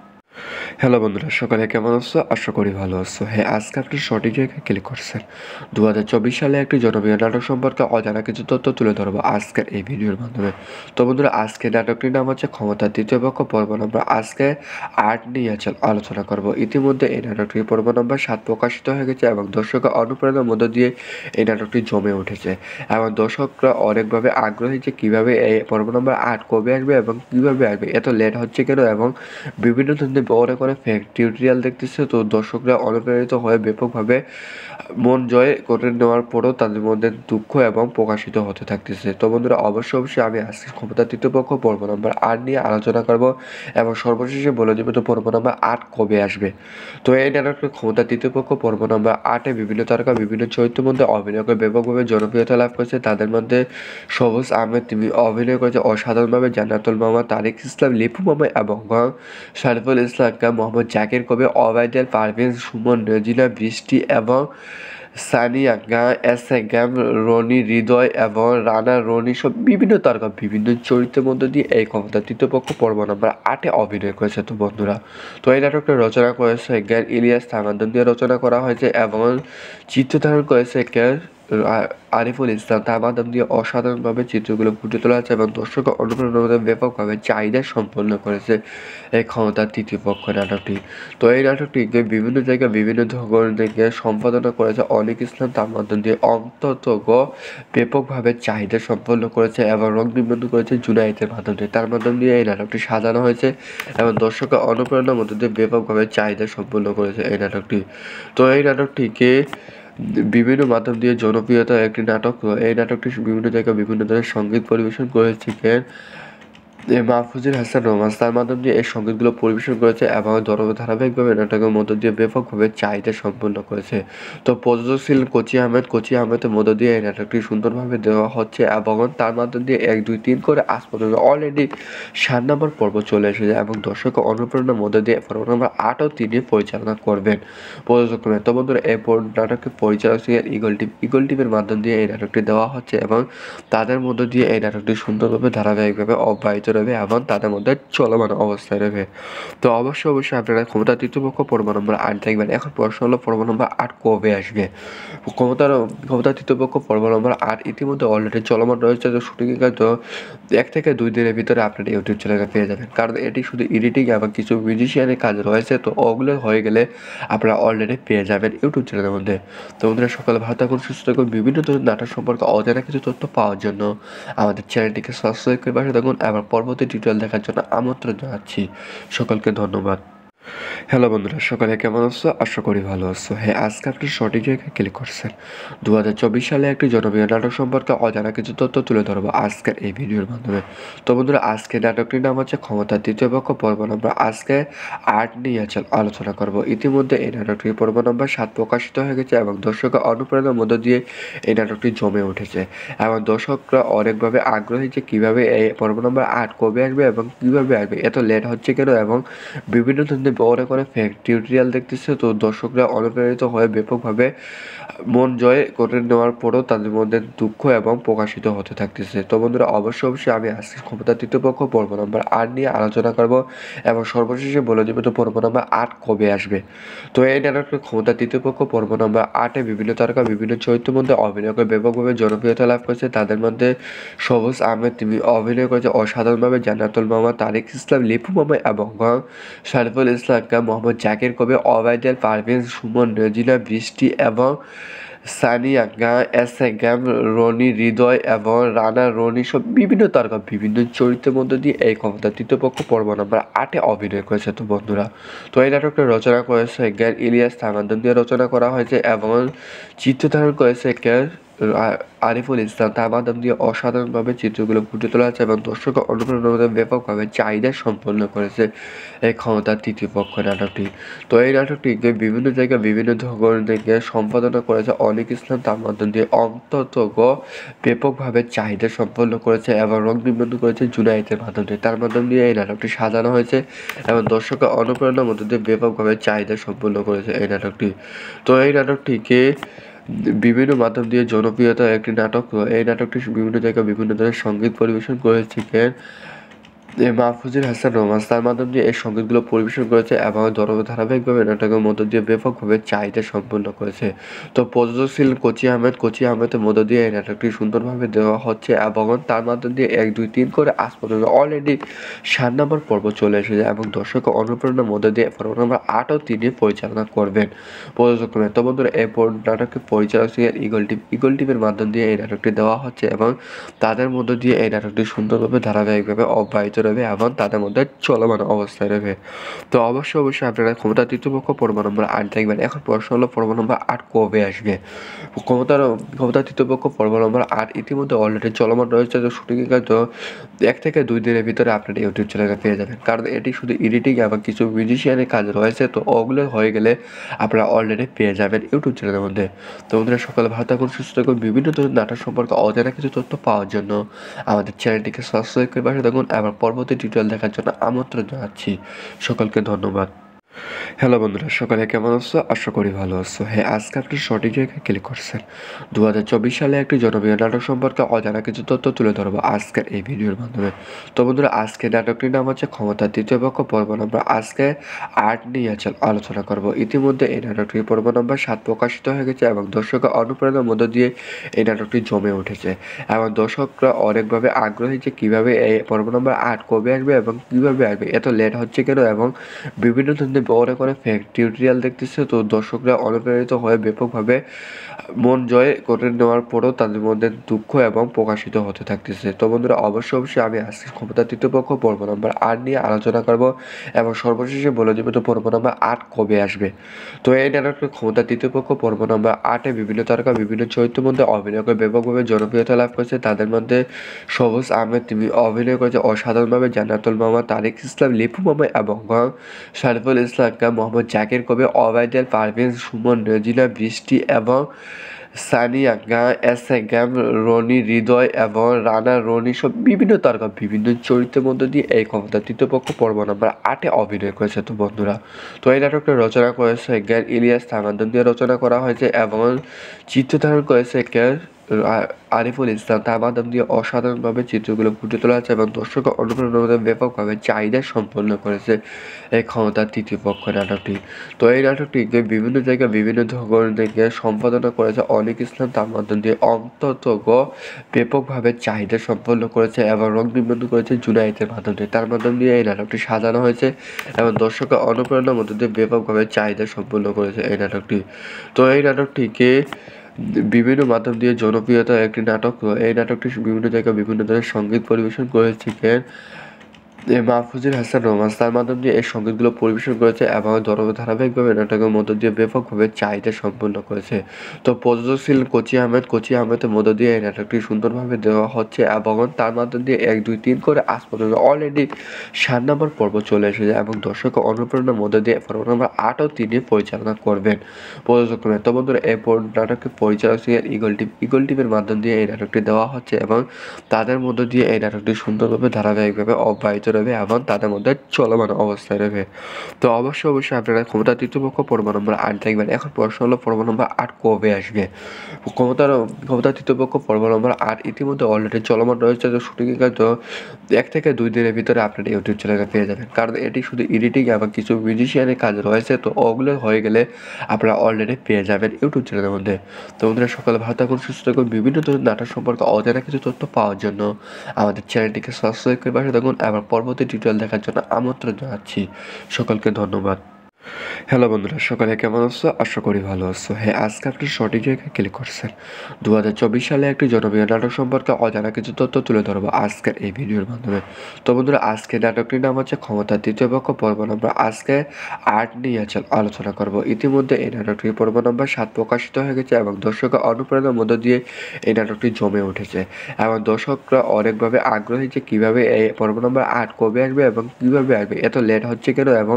হ্যালো বন্ধুরা, সকালে কেমন আছো? আশা করি ভালো আছো। হ্যাঁ, আজকে আপনি সঠিক জায়গায় ক্লিক করছেন। 2024 সালে একটি জনপ্রিয় নাটক সম্পর্কে অজানা কিছু তথ্য তুলে ধরবো আজকের এই ভিডিওর মাধ্যমে। তো বন্ধুরা, আজকে নাটকটির নাম হচ্ছে ক্ষমতার তৃতীয় পক্ষ পর্ব নম্বর। আজকে 8 নিয়ে আলোচনা করব। ইতিমধ্যে এই নাটকটির পর্ব নম্বর 7 প্রকাশিত হয়ে গেছে এবং দর্শকের অনুপ্রেরণার মধ্য দিয়ে এই নাটকটি জমে উঠেছে এবং দর্শকরা অনেকভাবে আগ্রহী যে কীভাবে এই পর্ব নম্বর 8 কবে আসবে এবং কীভাবে আসবে, এত লেট হচ্ছে কেন, এবং বিভিন্ন ধরনের বড় করে ফেক টিউটোরিয়াল দেখতেছে। তো দর্শকরা অনুপ্রাণিত হয়ে ব্যাপকভাবে মন জয় করে নেওয়ার পরও তাদের মধ্যে দুঃখ এবং প্রকাশিত হতে থাকতেছে। তো বন্ধুরা, অবশ্যই আমি আজকে ক্ষমতা তৃতীয় পক্ষ পর্ব নম্বর 8 নিয়ে আলোচনা করব এবং সর্বশেষে বলে দেবো তো পর্ব নম্বর 8 কবে আসবে। তো এই নাটকের ক্ষমতা তৃতীয় পক্ষ পর্ব নম্বর 8-এ বিভিন্ন তারকা বিভিন্ন চরিত্রের মধ্যে অভিনয় করে ব্যাপকভাবে জনপ্রিয়তা লাভ করেছে। তাদের মধ্যে সবুজ আহমেদ, তিনি অভিনয় করেছে অসাধারণভাবে। জান্নাতুল মামা, তারিক ইসলাম, লিপু মামা এবং শরীফুল ইসলাম খান, মোহাম্মদ জাকির কবি, অবায়দুল, পারভেজ, সুমন, রেজিনা, বৃষ্টি এবং সানিয়া গান, এস এ গ্যাম, রনি, হৃদয় এবং রানা রনি সব বিভিন্ন তারকা বিভিন্ন চরিত্রের মধ্যে দিয়ে এই ক্ষমতা তৃতীয় পক্ষ পর্ব নম্বর 8-এ অভিনয় করেছে। তো বন্ধুরা, তো এই নাটকটা রচনা করেছে জ্ঞান ইলিয়াস, থামান্দন দিয়ে রচনা করা হয়েছে এবং চিত্রধারণ করেছে আরিফুল ইসলাম। তার মাধ্যম দিয়ে অসাধারণভাবে চিত্রগুলো ফুটে তোলা হয়েছে এবং দর্শকের অনুপ্রেরণা ব্যাপকভাবে চাহিদা সম্পন্ন করেছে এই ক্ষমতার তৃতীয় পক্ষ নাটকটি। তো এই নাটকটিকে বিভিন্ন জায়গায় বিভিন্ন ধরনের থেকে সম্পাদনা করেছে অনিক ইসলাম। তার মাধ্যম দিয়ে অন্তত ব্যাপকভাবে চাহিদা সম্পন্ন করেছে এবং রং নিবন্ধ করেছে জুনায়েতের মাধ্যমে। তার মাধ্যম দিয়ে এই নাটকটি সাজানো হয়েছে এবং দর্শকের অনুপ্রেরণার মধ্যে দিয়ে ব্যাপকভাবে চাহিদা সম্পন্ন করেছে এই নাটকটি। তো এই নাটকটিকে বিভিন্ন মাধ্যম দিয়ে জনপ্রিয়তা একটি নাটক। এই নাটকটি বিভিন্ন জায়গায় বিভিন্ন ধরনের সঙ্গীত পরিবেশন করেছিলেন মাহফুজুর হাসান রোমান্স। তার মাধ্যম দিয়ে এই সঙ্গীতগুলো পরিবেশন করেছে এবং ধারাবাহিকভাবে নাটকের মধ্য দিয়ে ব্যাপকভাবে চাহিদা সম্পন্ন করেছে। তো প্রযোজক ছিলেন কোচি আহমেদের মধ্য দিয়ে এই নাটকটি সুন্দরভাবে দেওয়া হচ্ছে এবং তার মাধ্যম দিয়ে 1, 2, 3 করে আজ পর্যন্ত অলরেডি 7 নম্বর পর্ব চলে এসেছে এবং দর্শকের অনুপ্রেরণার মধ্য দিয়ে পর্ব নম্বর 8ও তিনি পরিচালনা করবেন প্রযোজক। তো বন্ধুরা, এই নাটকের পরিচালক ছিলেন ইগল টিভির মাধ্যম দিয়ে এই নাটকটি দেওয়া হচ্ছে এবং তাদের মধ্য দিয়ে এই নাটকটি সুন্দরভাবে ধারাবাহিকভাবে অব্যাহত রবে এবং তাদের মধ্যে চলমান অবস্থায় রবে। তো অবশ্যই আপনারা ক্ষমতা তৃতীয় পক্ষ পর্ব নম্বর 8 দেখবেন। এখন প্রশ্ন হলো পর্ব নম্বর 8 কবে আসবে? ক্ষমতা তৃতীয় পক্ষ পর্ব নম্বর 8 ইতিমধ্যে অলরেডি চলমান রয়েছে। তো শুটিং কিন্তু 1 থেকে 2 দিনের ভিতরে আপনারা ইউটিউব চ্যানেলে পেয়ে যাবেন, কারণ এটি শুধু এডিটিং এবং কিছু মিউজিশিয়ানের কাজ রয়েছে। তো ওগুলো হয়ে গেলে আপনারা অলরেডি পেয়ে যাবেন ইউটিউব চ্যানেলের মধ্যে। তো বন্ধুরা, সকালে ভালো থাকুন, সুস্থ থাকুন। বিভিন্ন ধরনের নাটক সম্পর্কে অজানা কিছু তথ্য পাওয়ার জন্য আমাদের চ্যানেলটিকে সাবস্ক্রাইব করে পাশে থাকুন। আবার পরবর্তী টিউটোরিয়াল দেখার জন্য আমন্ত্রণ জানাচ্ছি। সকলকে ধন্যবাদ। হ্যালো বন্ধুরা, সকালে কেমন আছো? আশা করি ভালো আছো। হ্যাঁ, আজকে আপনি সঠিক জায়গায় ক্লিক করছেন। 2024 সালে একটি জনপ্রিয় নাটক সম্পর্কে অজানা কিছু তথ্য তুলে ধরবো আজকের এই ভিডিওর মাধ্যমে। তো বন্ধুরা, আজকে নাটকটির নাম হচ্ছে ক্ষমতার তৃতীয় পক্ষ পর্ব নম্বর। আজকে 8 নিয়ে আলোচনা করব। ইতিমধ্যে এই নাটকটির পর্ব নম্বর 7 প্রকাশিত হয়ে গেছে এবং দর্শকের অনুপ্রেরণার মধ্য দিয়ে এই নাটকটি জমে উঠেছে এবং দর্শকরা অনেকভাবে আগ্রহী যে কীভাবে এই পর্ব নম্বর 8 কবে আসবে এবং কীভাবে আসবে, এত লেট হচ্ছে কেন, এবং বিভিন্ন ধরনের বড় করে ফেক টিউটোরিয়াল দেখতেছে। তো দর্শকরা অনুপ্রাণিত হয়ে ব্যাপকভাবে মন জয় করে নেওয়ার পরও তাদের মধ্যে দুঃখ এবং প্রকাশিত হতে থাকতেছে। তো বন্ধুরা, অবশ্যই আমি আজকে ক্ষমতা তৃতীয় পক্ষ পর্ব নম্বর 8 নিয়ে আলোচনা করব এবং সর্বশেষে বলে দেবো তো পর্ব নম্বর 8 কবে আসবে। তো এই নাটকের ক্ষমতা তৃতীয় পক্ষ পর্ব নম্বর 8-এ বিভিন্ন তারকা বিভিন্ন চরিত্রের মধ্যে অভিনয় করে ব্যাপকভাবে জনপ্রিয়তা লাভ করেছে। তাদের মধ্যে সবুজ আহমেদ, তিনি অভিনয় করেছে অসাধারণভাবে। জান্নাতুল মামা, তারিক ইসলাম, লিপু মামা এবং শরীফুল ইসলাম খান, মোহাম্মদ জাকির কবি, অবায়দুল, পারভেজ, সুমন, রেজিনা, বৃষ্টি এবং সানিয়া গান, এস এ গ্যাম, রনি, হৃদয় এবং রানা রনি সব বিভিন্ন তারকা বিভিন্ন চরিত্রের মধ্যে দিয়ে এই ক্ষমতা তৃতীয় পক্ষ পর্ব নম্বর 8-এ অভিনয় করেছে। তো বন্ধুরা, তো এই নাটকটা রচনা করেছে জ্ঞান ইলিয়াস, থামান্দন দিয়ে রচনা করা হয়েছে এবং চিত্রধারণ করেছে আরিফুল ইসলাম তার মাধ্যম দিয়ে অসাধারণভাবে চিত্রগুলো ফুটে তোলা হয়েছে এবং দর্শকের অনুপ্রেরণা ব্যাপকভাবে চাহিদা সম্পন্ন করেছে এই ক্ষমতার তৃতীয় পক্ষ নাটকটি। তো এই নাটকটিকে বিভিন্ন জায়গায় বিভিন্ন ধরনের থেকে সম্পাদনা করেছে অনিক ইসলাম তার মাধ্যম দিয়ে অন্তত ব্যাপকভাবে চাহিদা সম্পন্ন করেছে এবং রং নিবন্ধন করেছে জুনায়েদের মাধ্যম দিয়ে। তার মাধ্যম দিয়ে এই নাটকটি সাজানো হয়েছে এবং দর্শকের অনুপ্রেরণার মধ্য দিয়ে ব্যাপকভাবে চাহিদা সম্পন্ন করেছে এই নাটকটি। তো এই নাটকটিকে বিভিন্ন মাধ্যম দিয়ে জনপ্রিয়তা একটি নাটক। এই নাটকটি বিভিন্ন জায়গায় বিভিন্ন ধরনের সঙ্গীত পরিবেশন করেছিলেন মাহফুজুর হাসান রোমান্স তার মাধ্যম দিয়ে এই সঙ্গীতগুলো পরিবেশন করেছে এবং ধারাবাহিকভাবে নাটকের মধ্য দিয়ে ব্যাপকভাবে চাহিদা সম্পন্ন করেছে। তো প্রযোজক ছিলেন কোচি আহমেদের মধ্য দিয়ে এই নাটকটি সুন্দরভাবে দেওয়া হচ্ছে এবং তার মাধ্যম দিয়ে 1, 2, 3 করে আজ পর্যন্ত অলরেডি 7 নম্বর পর্ব চলে এসেছে এবং দর্শকের অনুপ্রেরণার মধ্য দিয়ে পর্ব নম্বর 8ও তিনি পরিচালনা করবেন প্রযোজক। তো বন্ধুরা এই নাটকের পরিচালক ছিলেন ইগল টিভির মাধ্যম দিয়ে এই নাটকটি দেওয়া হচ্ছে এবং তাদের মধ্য দিয়ে এই নাটকটি সুন্দরভাবে ধারাবাহিকভাবে অব্যাহত রবে এবং তাদের মধ্যে চলমান অবস্থায় রবে। তো অবশ্যই আপনারা ক্ষমতা তৃতীয় পক্ষ পর্ব নম্বর 8 দেখবেন। এখন প্রশ্ন হলো পর্ব নম্বর 8 কবে আসবে? ক্ষমতা তৃতীয় পক্ষ পর্ব নম্বর 8 ইতিমধ্যে অলরেডি চলমান রয়েছে। তো শুটিং তো 1 থেকে 2 দিনের ভিতরে আপনারা ইউটিউব চ্যানেলে পেয়ে যাবেন, কারণ এটি শুধু এডিটিং এবং কিছু মিউজিশিয়ানের কাজ রয়েছে। তো ওগুলো হয়ে গেলে আপনারা অলরেডি পেয়ে যাবেন ইউটিউব চ্যানেলের মধ্যে। তো বন্ধুরা সকালে ভালো থাকুন, সুস্থ থাকুন। বিভিন্ন ধরনের নাটক সম্পর্কে অজানা কিছু তথ্য পাওয়ার জন্য আমাদের চ্যানেলটিকে সাবস্ক্রাইব করে পাশে থাকুন এবং পরবর্তী টিউটোরিয়াল দেখার জন্য আমন্ত্রণ জানাচ্ছি। সকলকে ধন্যবাদ। হ্যালো বন্ধুরা, সকালে কেমন আছো? আশা করি ভালো আছো। হ্যাঁ, আজকে আপনি সঠিক জায়গায় ক্লিক করছেন। 2024 সালে একটি জনপ্রিয় নাটক সম্পর্কে অজানা কিছু তথ্য তুলে ধরবো আজকের এই ভিডিওর মাধ্যমে। তো বন্ধুরা, আজকে নাটকটির নাম হচ্ছে ক্ষমতার তৃতীয় পক্ষ পর্ব নম্বর। আজকে 8 নিয়ে আলোচনা করব। ইতিমধ্যে এই নাটকটির পর্ব নম্বর 7 প্রকাশিত হয়ে গেছে এবং দর্শকের অনুপ্রেরণার মধ্য দিয়ে এই নাটকটি জমে উঠেছে এবং দর্শকরা অনেকভাবে আগ্রহী যে কীভাবে এই পর্ব নম্বর 8 কবে আসবে এবং কীভাবে আসবে, এত লেট হচ্ছে কেন, এবং বিভিন্ন ধরনের অনেক ফেক টিউটোরিয়াল দেখতেছে। তো দর্শকরা অনুপ্রেরিত হয়ে ব্যাপকভাবে মন জয় করে নেওয়ার পরও তাদের মধ্যে দুঃখ এবং প্রকাশিত হতে থাকতেছে। তো বন্ধুরা, অবশ্যই আমি আজকে ক্ষমতা তৃতীয় পক্ষ পর্ব নম্বর 8 নিয়ে আলোচনা করব এবং সর্বশেষে বলে দেবো তো পর্ব নম্বর 8 কবে আসবে। তো এই নাটকের ক্ষমতা তৃতীয় পক্ষ পর্ব নম্বর 8-এ বিভিন্ন তারকা বিভিন্ন চরিত্রের মধ্যে অভিনয় করে ব্যাপকভাবে জনপ্রিয়তা লাভ করেছে। তাদের মধ্যে সবুজ আহমেদ তিনি অভিনয় করেছে অসাধারণভাবে, জান্নাতুল মামা, তারেক ইসলাম, লিপু মামা এবং সারিফুল ইসলাম, মোহাম্মদ জাকির কবি, ওবায়দুল, পারভেজ, সুমন, রেজিনা, বৃষ্টি এবং সানিয়া, এস.এ.এম, রনি, হৃদয় এবং রানা, রনি সব বিভিন্ন তারকা বিভিন্ন চরিত্রের মধ্যে দিয়ে এই ক্ষমতা তৃতীয় পক্ষ পর্ব নম্বর 8-এ অভিনয় করেছে। তো বন্ধুরা, তো এই নাটকটা রচনা করেছে জ্ঞান ইলিয়াস, তার মাধ্যম দিয়ে রচনা করা হয়েছে এবং চিত্রধারণ করেছে আরিফুল ইসলাম তার মাধ্যম দিয়ে অসাধারণভাবে চিত্রগুলো ফুটে তোলা হয়েছে এবং দর্শকের অনুপ্রেরণা ব্যাপকভাবে চাহিদা সম্পন্ন করেছে এই ক্ষমতার তৃতীয় পক্ষ নাটকটি। তো এই নাটকটিকে বিভিন্ন জায়গায় বিভিন্ন ধরনের থেকে সম্পাদনা করেছে অনিক ইসলাম তার মাধ্যম দিয়ে অন্তত ব্যাপকভাবে চাহিদা সম্পন্ন করেছে এবং রং নিবন্ধন করেছে জুনায়েদের মাধ্যম দিয়ে। তার মাধ্যম দিয়ে এই নাটকটি সাজানো হয়েছে এবং দর্শকের অনুপ্রেরণার মধ্য দিয়ে ব্যাপকভাবে চাহিদা সম্পন্ন করেছে এই নাটকটি। তো এই নাটকটিকে বিভিন্ন মাধ্যম দিয়ে জনপ্রিয়তা একটি নাটক। এই নাটকটি বিভিন্ন জায়গায় বিভিন্ন ধরনের সঙ্গীত পরিবেশন করেছিলেন মাহফুজুর হাসান রোমান্স তার মাধ্যম দিয়ে এই সঙ্গীতগুলো পরিবেশন করেছে এবং ধারাবাহিকভাবে নাটকের মধ্য দিয়ে ব্যাপকভাবে চাহিদা সম্পন্ন করেছে। তো প্রযোজক ছিলেন কোচি আহমেদের মধ্য দিয়ে এই নাটকটি সুন্দরভাবে দেওয়া হচ্ছে এবং তার মাধ্যম দিয়ে 1, 2, 3 করে আজ পর্যন্ত অলরেডি 7 নম্বর পর্ব চলে এসেছে এবং দর্শকের অনুপ্রেরণার মধ্য দিয়ে পর্ব নম্বর 8ও তিনি পরিচালনা করবেন প্রযোজক। তো বন্ধুরা, এই নাটকের পরিচালক ছিলেন ইগল টিভির মাধ্যম দিয়ে এই নাটকটি দেওয়া হচ্ছে এবং তাদের মধ্য দিয়ে এই নাটকটি সুন্দরভাবে ধারাবাহিকভাবে অব্যাহত রবে এবং তাদের মধ্যে চলমান অবস্থায় রবে। তো অবশ্যই আপনারা ক্ষমতা তৃতীয় পক্ষ পর্ব নম্বর 8 দেখবেন। এখন প্রশ্ন হলো পর্ব নম্বর 8 কবে আসবে? ক্ষমতা তৃতীয় পক্ষ পর্ব নম্বর 8 ইতিমধ্যে অলরেডি চলমান রয়েছে। তো শুটিং তো 1 থেকে 2 দিনের ভিতরে আপনারা ইউটিউব চ্যানেলে পেয়ে যাবেন, কারণ এটি শুধু এডিটিং এবং কিছু মিউজিশিয়ানের কাজ রয়েছে। তো ওগুলো হয়ে গেলে আপনারা অলরেডি পেয়ে যাবেন ইউটিউব চ্যানেলের মধ্যে। তো বন্ধুরা, সকালে ভালো থাকুন, সুস্থ থাকুন। বিভিন্ন ধরনের নাটক সম্পর্কে অজানা কিছু তথ্য পাওয়ার জন্য আমাদের চ্যানেলটিকে সাবস্ক্রাইব করে পাশে থাকুন এবং পরবর্তী টিউটোরিয়াল দেখার জন্য আমন্ত্রণ জানাচ্ছি। সকলকে ধন্যবাদ। হ্যালো বন্ধুরা, সকালে কেমন আছো? আশা করি ভালো আছো। হ্যাঁ, আজকে আপনি সঠিক জায়গায় ক্লিক করছেন। 2024 সালে একটি জনপ্রিয় নাটক সম্পর্কে অজানা কিছু তথ্য তুলে ধরবো আজকের এই ভিডিওর মাধ্যমে। তো বন্ধুরা, আজকে নাটকটির নাম হচ্ছে ক্ষমতার তৃতীয় পক্ষ পর্ব নম্বর। আজকে আর্ট নিয়ে আলোচনা করব। ইতিমধ্যে এই নাটকটির পর্ব নম্বর 7 প্রকাশিত হয়ে গেছে এবং দর্শকের অনুপ্রেরণার মধ্য দিয়ে এই নাটকটি জমে উঠেছে এবং দর্শকরা অনেকভাবে আগ্রহী যে কীভাবে এই পর্ব নম্বর 8 কবে আসবে এবং কীভাবে আসবে, এত লেট হচ্ছে কেন, এবং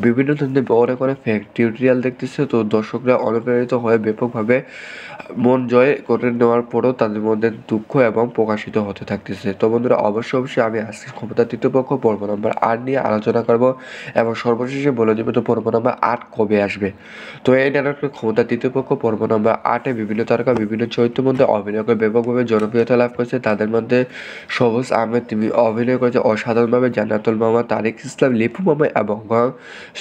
বিভিন্ন ধরনের অনেক ফেক টিউটোরিয়াল দেখতেছে। তো দর্শকরা অনুপ্রাণিত হয়ে ব্যাপকভাবে মন জয় করে নেওয়ার পরও তাদের মধ্যে দুঃখ এবং প্রকাশিত হতে থাকতেছে। তো বন্ধুরা, অবশ্যই আমি আজকে ক্ষমতা তৃতীয় পক্ষ পর্ব নম্বর 8 নিয়ে আলোচনা করব এবং সর্বশেষে বলে দেবো তো পর্ব নম্বর 8 কবে আসবে। তো এই নাটকের ক্ষমতা তৃতীয় পক্ষ পর্ব নম্বর 8-এ বিভিন্ন তারকা বিভিন্ন চরিত্রের মধ্যে অভিনয় করে ব্যাপকভাবে জনপ্রিয়তা লাভ করেছে। তাদের মধ্যে সবুজ আহমেদ, তিনি অভিনয় করেছে অসাধারণভাবে। জান্নাতুল মামা, তারিক ইসলাম, লিপু মামা এবং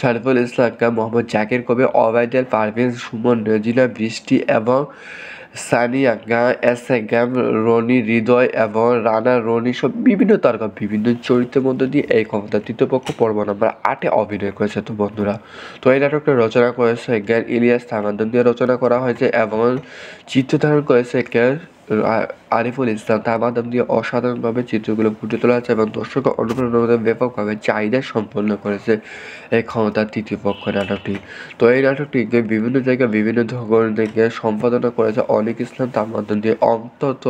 শরীফুল ইসলাম, মোহাম্মদ জাকির কবি, ওবায়দুল, পারভেজ, সুমন, রেজিনা, বৃষ্টি এবং সানিয়া, এস এ গ্যাম, রনি, হৃদয় এবং রানা রনি সব বিভিন্ন তারকা বিভিন্ন চরিত্রের মধ্যে দিয়ে এই ক্ষমতা তৃতীয় পক্ষ পর্ব নম্বর 8-এ অভিনয় করেছে। তো বন্ধুরা, তো এই নাটকটা রচনা করেছে জ্ঞান ইলিয়াস, তামাদ্দুন দিয়ে রচনা করা হয়েছে এবং চিত্রধারণ করেছে আরিফুল ইসলাম। তার মাধ্যম দিয়ে অসাধারণভাবে চিত্রগুলো ফুটে তোলা হয়েছে এবং দর্শকের অনুপ্রেরণা ব্যাপকভাবে চাহিদা সম্পন্ন করেছে এই ক্ষমতার তৃতীয় পক্ষ নাটকটি। তো এই নাটকটিকে বিভিন্ন জায়গায় বিভিন্ন ধরনের থেকে সম্পাদনা করেছে অনিক ইসলাম। তার মাধ্যম দিয়ে অন্তত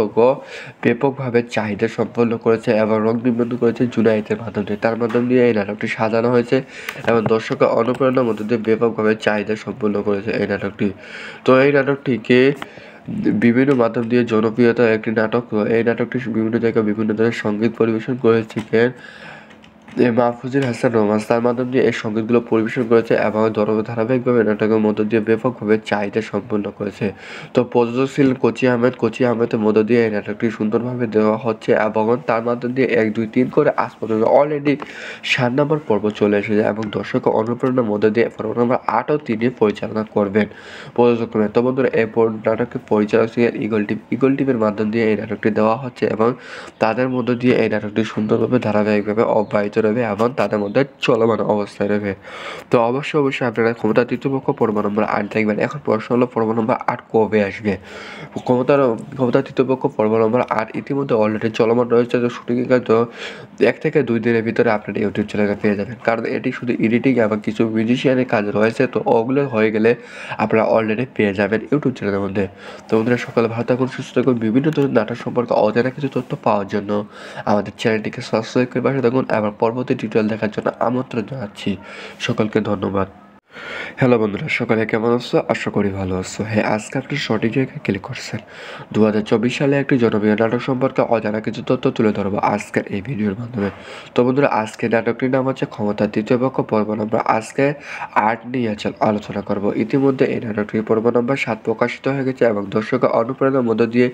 ব্যাপকভাবে চাহিদা সম্পন্ন করেছে এবং রং নিবন্ধন করেছে জুনাইদের মাধ্যমে। তার মাধ্যম দিয়ে এই নাটকটি সাজানো হয়েছে এবং দর্শকের অনুপ্রেরণার মধ্যে দিয়ে ব্যাপকভাবে চাহিদা সম্পন্ন করেছে এই নাটকটি। তো এই নাটকটিকে বিভিন্ন মাধ্যম দিয়ে জনপ্রিয়তা একটি নাটক। এই নাটকটি বিভিন্ন জায়গায় বিভিন্ন ধরনের সঙ্গীত পরিবেশন করেছিলেন মাহফুজুল হাসান রোমান্স। তার মাধ্যমে দিয়ে এই সঙ্গীতগুলো পরিবেশন করেছে এবং ধারাবাহিকভাবে নাটকের মধ্য দিয়ে ব্যাপকভাবে চাহিদা সম্পন্ন করেছে। তো প্রযোজক ছিলেন কোচি আহমেদ। কোচি আহমেদের মধ্য দিয়ে এই নাটকটি সুন্দরভাবে দেওয়া হচ্ছে এবং তার মাধ্যম দিয়ে 1, 2, 3 করে আজ পর্যন্ত অলরেডি 7 নম্বর পর্ব চলে এসেছে এবং দর্শকের অনুপ্রেরণার মধ্য দিয়ে পর্ব নম্বর 8ও তিনি পরিচালনা করবেন প্রযোজক। তো বন্ধুরা, এই নাটকের পরিচালক ছিলেন ইগল টিভির মাধ্যম দিয়ে এই নাটকটি দেওয়া হচ্ছে এবং তাদের মধ্য দিয়ে এই নাটকটি সুন্দরভাবে ধারাবাহিকভাবে অব্যাহত রবে এবং তাদের মধ্যে চলমান অবস্থায় রবে। তো অবশ্যই আপনারা ক্ষমতা তৃতীয় পক্ষ পর্ব নম্বর 8 দেখবেন। এখন প্রশ্ন হলো পর্ব নম্বর 8 কবে আসবে? ক্ষমতা তৃতীয় পক্ষ পর্ব নম্বর 8 ইতিমধ্যে অলরেডি চলমান রয়েছে। তো শুটিং তো 1 থেকে 2 দিনের ভিতরে আপনার ইউটিউব চ্যানেলে পেয়ে যাবেন, কারণ এটি শুধু এডিটিং এবং কিছু মিউজিশিয়ানের কাজ রয়েছে। তো ওগুলো হয়ে গেলে আপনারা অলরেডি পেয়ে যাবেন ইউটিউব চ্যানেলের মধ্যে। তো বন্ধুরা, সকালে ভালো থাকুন, সুস্থ থাকুন। বিভিন্ন ধরনের নাটক সম্পর্কে অজানা কিছু তথ্য পাওয়ার জন্য আমাদের চ্যানেলটিকে সাবস্ক্রাইব করে পাশে থাকুন এবং পরবর্তী টিউটোরিয়াল দেখার জন্য আমন্ত্রণ জানাচ্ছি। সকলকে ধন্যবাদ। হ্যালো বন্ধুরা, সকালে কেমন আছো? আশা করি ভালো আছো। হ্যাঁ, আজকে আপনি সঠিক জায়গায় ক্লিক করছেন। 2024 সালে একটি জনপ্রিয় নাটক সম্পর্কে অজানা কিছু তথ্য তুলে ধরবো আজকের এই ভিডিওর মাধ্যমে। তো বন্ধুরা, আজকে নাটকটির নাম হচ্ছে ক্ষমতার তৃতীয় পক্ষ পর্ব নম্বর। আজকে আর্ট নিয়ে আলোচনা করব। ইতিমধ্যে এই নাটকটির পর্ব নম্বর 7 প্রকাশিত হয়ে গেছে এবং দর্শকের অনুপ্রেরণার মধ্য দিয়ে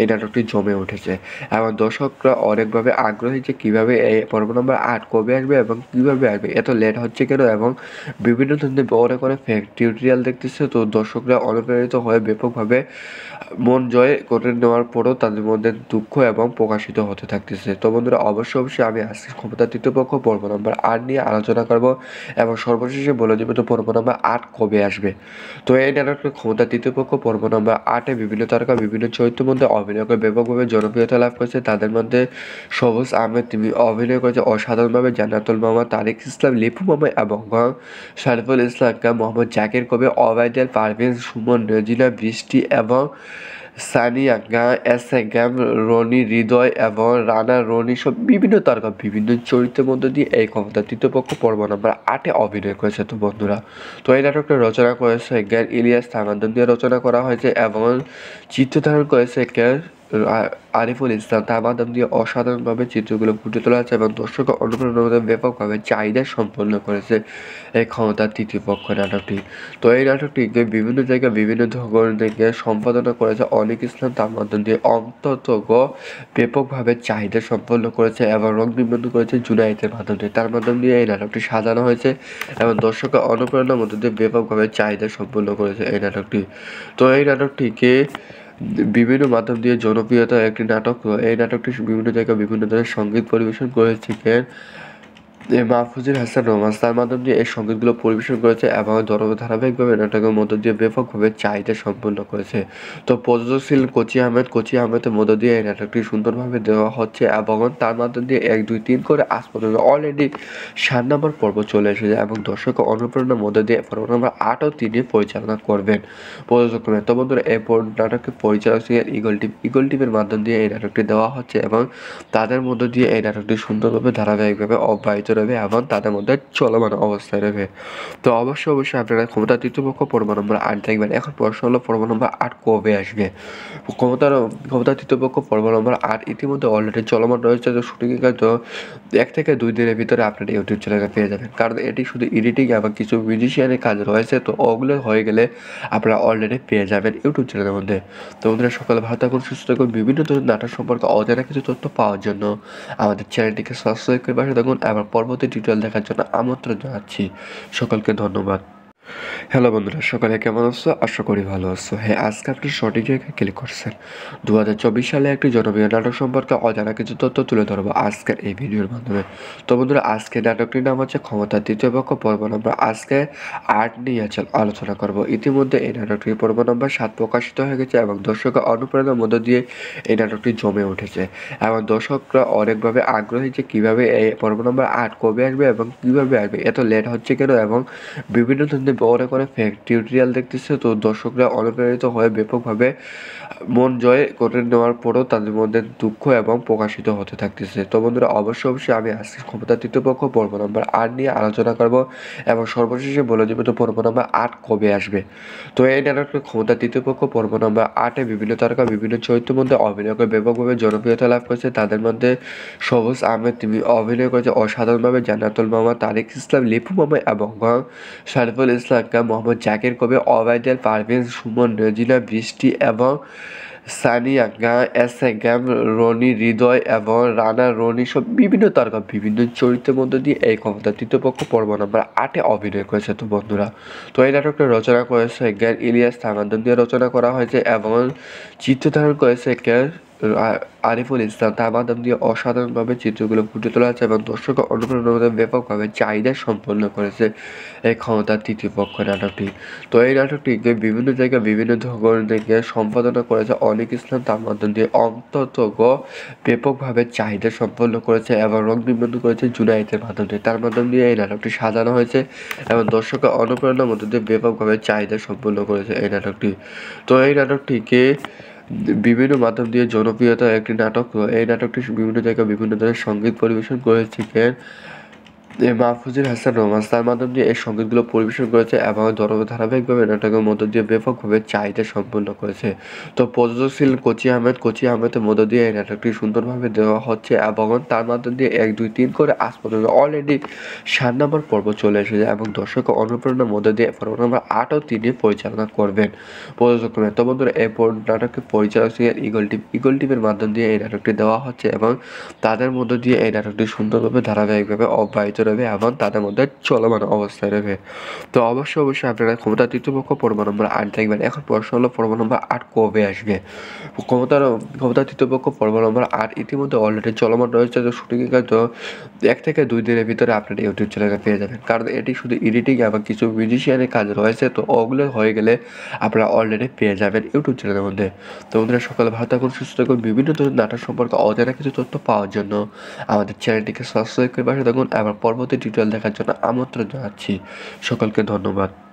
এই নাটকটি জমে উঠেছে এবং দর্শকরা অনেকভাবে আগ্রহী যে কীভাবে এই পর্ব নম্বর 8 কবে আসবে এবং কীভাবে আসবে, এত লেট হচ্ছে কেন, এবং বিভিন্ন ধরনের অনেক ফেক টিউটোরিয়াল দেখতেছে। তো দর্শকরা অনুপ্রাণিত হয়ে ব্যাপকভাবে মন জয় করে নেওয়ার পরও তাদের মধ্যে দুঃখ এবং প্রকাশিত হতে থাকতেছে। তো বন্ধুরা, অবশ্যই আমি আজকে ক্ষমতা তৃতীয় পক্ষ পর্ব নম্বর 8 নিয়ে আলোচনা করব এবং সর্বশেষে বলে দেবো তো পর্ব নম্বর 8 কবে আসবে। তো এই নাটকের ক্ষমতা তৃতীয় পক্ষ পর্ব নম্বর 8-এ বিভিন্ন তারকা বিভিন্ন চরিত্রের মধ্যে অভিনয় করে ব্যাপকভাবে জনপ্রিয়তা লাভ করেছে। তাদের মধ্যে সবুজ আহমেদ, তিনি অভিনয় করেছে অসাধারণভাবে। জান্নাতুল মামা, তারিক ইসলাম, লিপু মামা এবং শরীফুল ইসলাম, মোহাম্মদ জাকির কবি, ওবায়দুল, পারভেজ, সুমন, রেজিনা, বৃষ্টি এবং সানিয়া, এস এ গ্যাম, রনি, হৃদয় এবং রানা রনি সব বিভিন্ন তারকা বিভিন্ন চরিত্রের মধ্যে দিয়ে এই ক্ষমতা তৃতীয় পক্ষ পর্ব নম্বর 8-এ অভিনয় করেছে। তো বন্ধুরা, তো এই নাটকটা রচনা করেছে জ্ঞান ইলিয়াস, তামাদ্দুন দিয়ে রচনা করা হয়েছে এবং চিত্রধারণ করেছে আরিফুল ইসলাম। তার মাধ্যম দিয়ে অসাধারণভাবে চিত্রগুলো ফুটে তোলা হয়েছে এবং দর্শকের অনুপ্রেরণা ব্যাপকভাবে চাহিদা সম্পন্ন করেছে এই ক্ষমতার তৃতীয় পক্ষ নাটকটি। তো এই নাটকটিকে বিভিন্ন জায়গায় বিভিন্ন ধরনের থেকে সম্পাদনা করেছে অনিক ইসলাম। তার মাধ্যম দিয়ে অন্তত ব্যাপকভাবে চাহিদা সম্পন্ন করেছে এবং রং নিবন্ধন করেছে জুনাইদের মাধ্যমে। তার মাধ্যম দিয়ে এই নাটকটি সাজানো হয়েছে এবং দর্শকের অনুপ্রেরণার মধ্যে দিয়ে ব্যাপকভাবে চাহিদা সম্পন্ন করেছে এই নাটকটি। তো এই নাটকটিকে বিভিন্ন মাধ্যম দিয়ে জনপ্রিয়তা একটি নাটক। এই নাটকটি বিভিন্ন জায়গায় বিভিন্ন ধরনের সঙ্গীত পরিবেশন করেছিলেন মাহফুজুর হাসান রোমান্স তার মাধ্যমে দিয়ে এই সংগীতগুলো পরিবেশন করেছে এবং ধারাবাহিকভাবে নাটকের মধ্য দিয়ে ব্যাপকভাবে চাহিদা সম্পন্ন করেছে। তো প্রযোজক ছিলেন কোচি আহমেদের মধ্য দিয়ে এই নাটকটি সুন্দরভাবে দেওয়া হচ্ছে এবং তার মাধ্যম দিয়ে ১, ২, ৩ করে আজ পর্যন্ত অলরেডি ৭ নম্বর পর্ব চলে এসেছে এবং দর্শকের অনুপ্রেরণার মধ্য দিয়ে পর্ব নম্বর ৮ও তিনি পরিচালনা করবেন প্রযোজক নামে। তো বন্ধুরা এই নাটকের পরিচালক ছিলেন ইগল টিভির মাধ্যম দিয়ে এই নাটকটি দেওয়া হচ্ছে এবং তাদের মধ্য দিয়ে এই নাটকটি সুন্দরভাবে ধারাবাহিকভাবে অব্যাহত রবে এবং তাদের মধ্যে চলমান অবস্থায় রবে। তো অবশ্যই আপনারা ক্ষমতা তৃতীয়পক্ষ পর্ব নম্বর ৮ দেখবেন। এখন প্রশ্ন হলো পর্ব নম্বর ৮ কবে আসবে? ক্ষমতা তৃতীয়পক্ষ পর্ব নম্বর ৮ ইতিমধ্যে অলরেডি চলমান রয়েছে। তো শুটিংয়ে কিন্তু ১ থেকে ২ দিনের ভিতরে আপনারা ইউটিউব চ্যানেলে পেয়ে যাবেন, কারণ এটি শুধু এডিটিং এবং কিছু মিউজিশিয়ানের কাজ রয়েছে। তো ওগুলো হয়ে গেলে আপনারা অলরেডি পেয়ে যাবেন ইউটিউব চ্যানেলের মধ্যে। তো বন্ধুরা সকালে ভালো থাকুন, সুস্থ থাকুন। বিভিন্ন ধরনের নাটক সম্পর্কে অজানা কিছু তথ্য পাওয়ার জন্য আমাদের চ্যানেলটিকে সাবস্ক্রাইব করে পাশে থাকুন। আবার পরবর্তী টিউটোরিয়াল দেখার জন্য আমন্ত্রণ জানাচ্ছি। সকলকে ধন্যবাদ। হ্যালো বন্ধুরা, সকালে কেমন আছো? আশা করি ভালো আছো। হ্যাঁ, আজকে আপনি সঠিক জায়গায় ক্লিক করছেন। ২০২৪ সালে একটি জনপ্রিয় নাটক সম্পর্কে অজানা কিছু তথ্য তুলে ধরবো আজকের এই ভিডিওর মাধ্যমে। তো বন্ধুরা, আজকে নাটকটির নাম হচ্ছে ক্ষমতা তৃতীয় পক্ষ পর্ব নম্বর। আজকে ৮ নিয়ে আলোচনা করব। ইতিমধ্যে এই নাটকটির পর্ব নম্বর ৭ প্রকাশিত হয়ে গেছে এবং দর্শকের অনুপ্রেরণার মধ্য দিয়ে এই নাটকটি জমে উঠেছে এবং দর্শকরা অনেকভাবে আগ্রহী যে কীভাবে এই পর্ব নম্বর ৮ কবে আসবে এবং কীভাবে আসবে, এত লেট হচ্ছে কেন, এবং বিভিন্ন ধরনের অনেক ফেক টিউটোরিয়াল দেখতেছে। তো দর্শকরা অনুপ্রাণিত হয়ে ব্যাপকভাবে মন জয় করে নেওয়ার পরও তাদের মধ্যে দুঃখ এবং প্রকাশিত হতে থাকতেছে। তো বন্ধুরা, অবশ্যই আমি আজকে ক্ষমতা তৃতীয় পক্ষ পর্ব নম্বর ৮ নিয়ে আলোচনা করব এবং সর্বশেষে বলে দেবো তো পর্ব নম্বর ৮ কবে আসবে। তো এই নাটকের ক্ষমতা তৃতীয় পক্ষ পর্ব নম্বর ৮-এ বিভিন্ন তারকা বিভিন্ন চরিত্রের মধ্যে অভিনয় করে ব্যাপকভাবে জনপ্রিয়তা লাভ করেছে। তাদের মধ্যে সবুজ আহমেদ, তিনি অভিনয় করেছে অসাধারণভাবে। জান্নাতুল মামা, তারিক ইসলাম, লিপু মামা এবং সারিফুল ইসলাম, মোহাম্মদ জাকির কবির, ওবায়দুল, পারভেজ, সুমন, রেজিনা, বৃষ্টি এবং সানিয়া, এস এ গ্যাম, রনি, হৃদয় এবং রানা, রনি সব বিভিন্ন তারকা বিভিন্ন চরিত্রের মধ্যে দিয়ে এই ক্ষমতা তৃতীয় পক্ষ পর্ব নম্বর ৮-এ অভিনয় করেছে। তো বন্ধুরা, তো এই নাটকটা রচনা করেছে জ্ঞান ইলিয়াস, তার মাধ্যম দিয়ে রচনা করা হয়েছে এবং চিত্রধারণ করেছে আরিফুল ইসলাম। তার মাধ্যম দিয়ে অসাধারণভাবে চিত্রগুলো ফুটে তোলা হয়েছে এবং দর্শকের অনুপ্রেরণা ব্যাপকভাবে চাহিদা সম্পন্ন করেছে এই ক্ষমতার তৃতীয় পক্ষ নাটকটি। তো এই নাটকটিকে বিভিন্ন জায়গায় বিভিন্ন ধরনের থেকে সম্পাদনা করেছে অনিক ইসলাম। তার মাধ্যম দিয়ে অন্তত ব্যাপকভাবে চাহিদা সম্পন্ন করেছে এবং রং নিবন্ধন করেছে জুনায়েদের মাধ্যমে। তার মাধ্যম দিয়ে এই নাটকটি সাজানো হয়েছে এবং দর্শকের অনুপ্রেরণার মধ্য দিয়ে ব্যাপকভাবে চাহিদা সম্পন্ন করেছে এই নাটকটি। তো এই নাটকটিকে বিভিন্ন মাধ্যম দিয়ে জনপ্রিয়তা একটি নাটক। এই নাটকটি বিভিন্ন জায়গায় বিভিন্ন ধরনের সঙ্গীত পরিবেশন করেছিলেন মাহফুজুর হাসান রোমান্স তার মাধ্যম দিয়ে এই সংগীতগুলো পরিবেশন করেছে এবং ধারাবাহিকভাবে নাটকের মধ্য দিয়ে ব্যাপকভাবে চাহিদা সম্পন্ন করেছে। তো প্রযোজক ছিলেন কোচি আহমেদের মধ্য দিয়ে এই নাটকটি সুন্দরভাবে দেওয়া হচ্ছে এবং তার মাধ্যম দিয়ে ১, ২, ৩ করে আজ পর্যন্ত অলরেডি ৭ নম্বর পর্ব চলে এসেছে এবং দর্শকের অনুপ্রেরণার মধ্য দিয়ে পর্ব নম্বর ৮ও তিনি পরিচালনা করবেন প্রযোজক নামে। তো বন্ধুরা, এই নাটকের পরিচালক ছিলেন ইগল টিভির মাধ্যম দিয়ে এই নাটকটি দেওয়া হচ্ছে এবং তাদের মধ্য দিয়ে এই নাটকটি সুন্দরভাবে ধারাবাহিকভাবে অব্যাহত রবে এবং তাদের মধ্যে চলমান অবস্থায় রবে। তো অবশ্যই আপনারা ক্ষমতা তৃতীয় পক্ষ পর্ব নম্বর ৮ দেখবেন। এখন প্রশ্ন হলো পর্ব নম্বর ৮ কবে আসবে? ক্ষমতা তৃতীয় পক্ষ পর্ব নম্বর ৮ ইতিমধ্যে অলরেডি চলমান রয়েছে। তো শুটিংয়ে কিন্তু ১ থেকে ২ দিনের ভিতরে আপনারা ইউটিউব চ্যানেলে পেয়ে যাবেন, কারণ এটি শুধু এডিটিং এবং কিছু মিউজিশিয়ানের কাজ রয়েছে। তো ওগুলো হয়ে গেলে আপনারা অলরেডি পেয়ে যাবেন ইউটিউব চ্যানেলের মধ্যে। তো বন্ধুরা, সকালে ভালো থাকুন, সুস্থ থাকুন। বিভিন্ন ধরনের নাটক সম্পর্কে অজানা কিছু তথ্য পাওয়ার জন্য আমাদের চ্যানেলটিকে সাবস্ক্রাইব করে পাশে থাকুন। আবার পরবর্তী টিউটোরিয়াল দেখার জন্য আমন্ত্রণ জানাচ্ছি। সকলকে ধন্যবাদ।